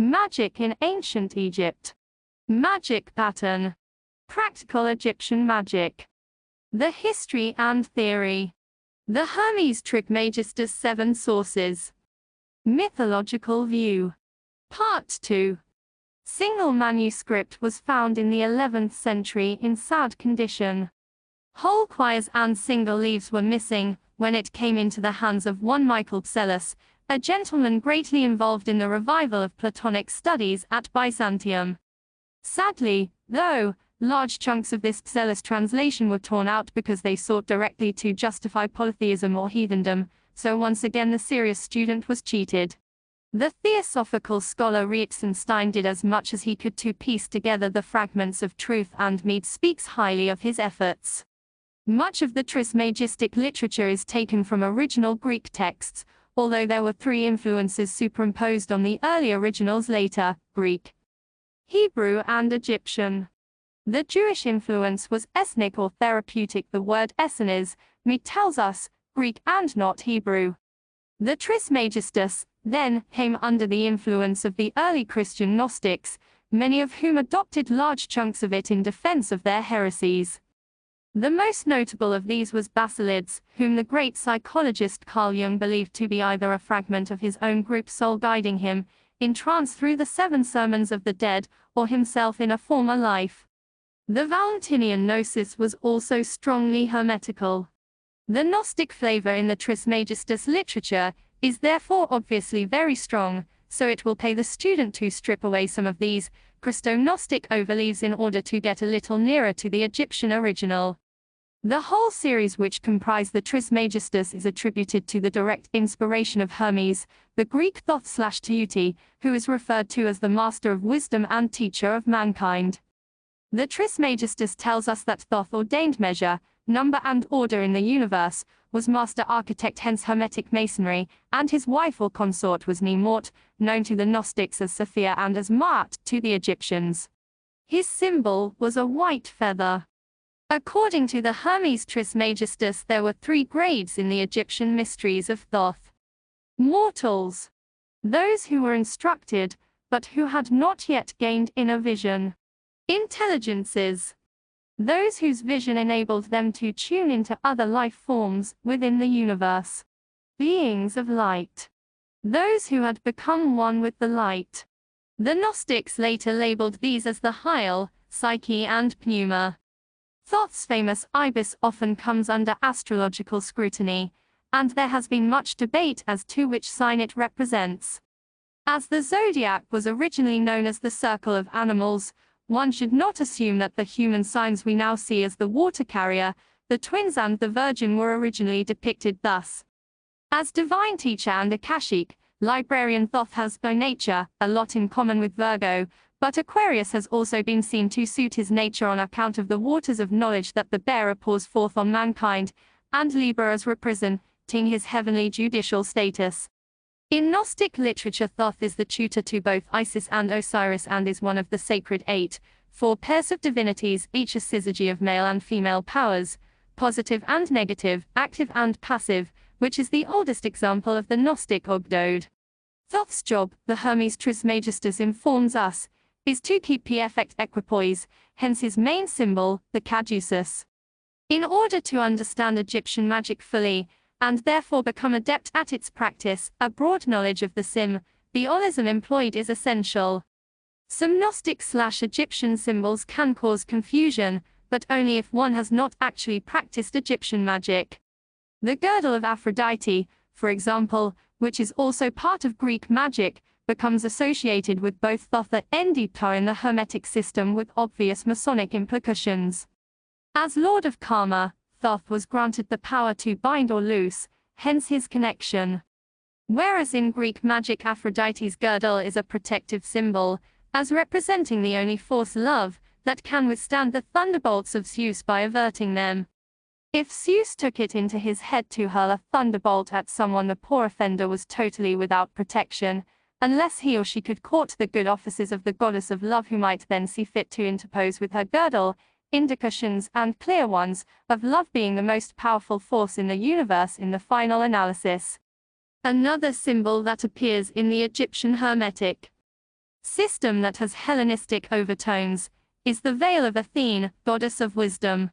Magic in ancient Egypt. Magic pattern. Practical Egyptian magic. The history and theory. The Hermes Trismegistus 7 sources. Mythological view. Part 2. Single manuscript was found in the 11th century in sad condition. Whole quires and single leaves were missing when it came into the hands of one Michael Psellus, a gentleman greatly involved in the revival of Platonic studies at Byzantium. Sadly, though, large chunks of this Psellus translation were torn out because they sought directly to justify polytheism or heathendom, so once again the serious student was cheated. The theosophical scholar Reitzenstein did as much as he could to piece together the fragments of truth, and Mead speaks highly of his efforts. Much of the Trismegistic literature is taken from original Greek texts, although there were 3 influences superimposed on the early originals later: Greek, Hebrew and Egyptian. The Jewish influence was ethnic or therapeutic. The word essenes, Mead tells us, Greek and not Hebrew. The Trismegistus, then, came under the influence of the early Christian Gnostics, many of whom adopted large chunks of it in defense of their heresies. The most notable of these was Basilides, whom the great psychologist Carl Jung believed to be either a fragment of his own group soul guiding him in trance through the 7 sermons of the dead, or himself in a former life. The Valentinian Gnosis was also strongly hermetical. The Gnostic flavor in the Trismegistus literature is therefore obviously very strong, so it will pay the student to strip away some of these Christo-Gnostic overleaves in order to get a little nearer to the Egyptian original. The whole series which comprise the Trismegistus is attributed to the direct inspiration of Hermes, the Greek Thoth/Theorythe, who is referred to as the master of wisdom and teacher of mankind. The Trismegistus tells us that Thoth ordained measure, number and order in the universe, was master architect, hence Hermetic Masonry, and his wife or consort was Nemort, known to the Gnostics as Sophia and as Maat to the Egyptians. His symbol was a white feather. According to the Hermes Trismegistus, there were 3 grades in the Egyptian mysteries of Thoth. Mortals. Those who were instructed, but who had not yet gained inner vision. Intelligences. Those whose vision enabled them to tune into other life forms within the universe. Beings of light. Those who had become one with the light. The Gnostics later labeled these as the Hyal, Psyche and Pneuma. Thoth's famous ibis often comes under astrological scrutiny, and there has been much debate as to which sign it represents. As the zodiac was originally known as the circle of animals, one should not assume that the human signs we now see as the water carrier, the twins and the virgin were originally depicted thus. As divine teacher and Akashic, librarian Thoth has by nature a lot in common with Virgo, but Aquarius has also been seen to suit his nature on account of the waters of knowledge that the bearer pours forth on mankind, and Libra as representing his heavenly judicial status. In Gnostic literature, Thoth is the tutor to both Isis and Osiris and is one of the sacred 8, 4 pairs of divinities, each a syzygy of male and female powers, positive and negative, active and passive, which is the oldest example of the Gnostic Ogdode. Thoth's job, the Hermes Trismegistus informs us, is to keep perfect equipoise, hence his main symbol, the caduceus. In order to understand Egyptian magic fully, and therefore become adept at its practice, a broad knowledge of the symbolism employed is essential. Some Gnostic/Egyptian symbols can cause confusion, but only if one has not actually practiced Egyptian magic. The girdle of Aphrodite, for example, which is also part of Greek magic, becomes associated with both Thoth and Endyptar in the Hermetic system with obvious Masonic implications. As Lord of Karma, Thoth was granted the power to bind or loose, hence his connection. Whereas in Greek magic Aphrodite's girdle is a protective symbol, as representing the only force, love, that can withstand the thunderbolts of Zeus by averting them. If Zeus took it into his head to hurl a thunderbolt at someone, the poor offender was totally without protection, unless he or she could court the good offices of the goddess of love, who might then see fit to interpose with her girdle, indications and clear ones of love being the most powerful force in the universe in the final analysis. Another symbol that appears in the Egyptian Hermetic system that has Hellenistic overtones, is the veil of Athene, goddess of wisdom.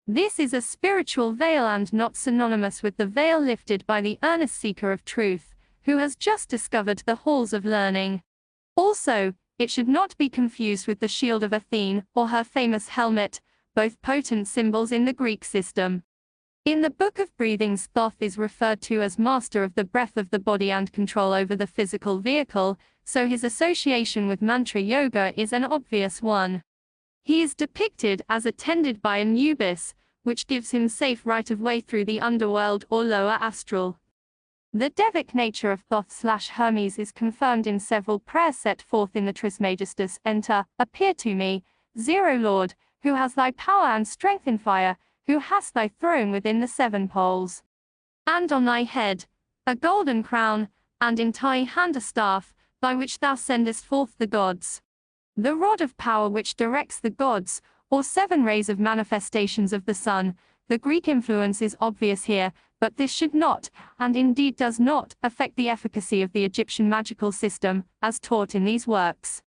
This is a spiritual veil and not synonymous with the veil lifted by the earnest seeker of truth, who has just discovered the halls of learning. Also, it should not be confused with the shield of Athene, or her famous helmet, both potent symbols in the Greek system. In the Book of Breathings, Thoth is referred to as master of the breath of the body and control over the physical vehicle, so his association with mantra yoga is an obvious one. He is depicted as attended by Anubis, which gives him safe right of way through the underworld or lower astral. The Devic nature of Thoth/Hermes is confirmed in several prayers set forth in the Trismegistus. Enter, appear to me, Zero Lord, who has thy power and strength in fire, who hast thy throne within the seven poles. And on thy head, a golden crown, and in thy hand a staff, by which thou sendest forth the gods. The rod of power which directs the gods, or seven rays of manifestations of the sun. The Greek influence is obvious here, but this should not, and indeed does not, affect the efficacy of the Egyptian magical system, as taught in these works.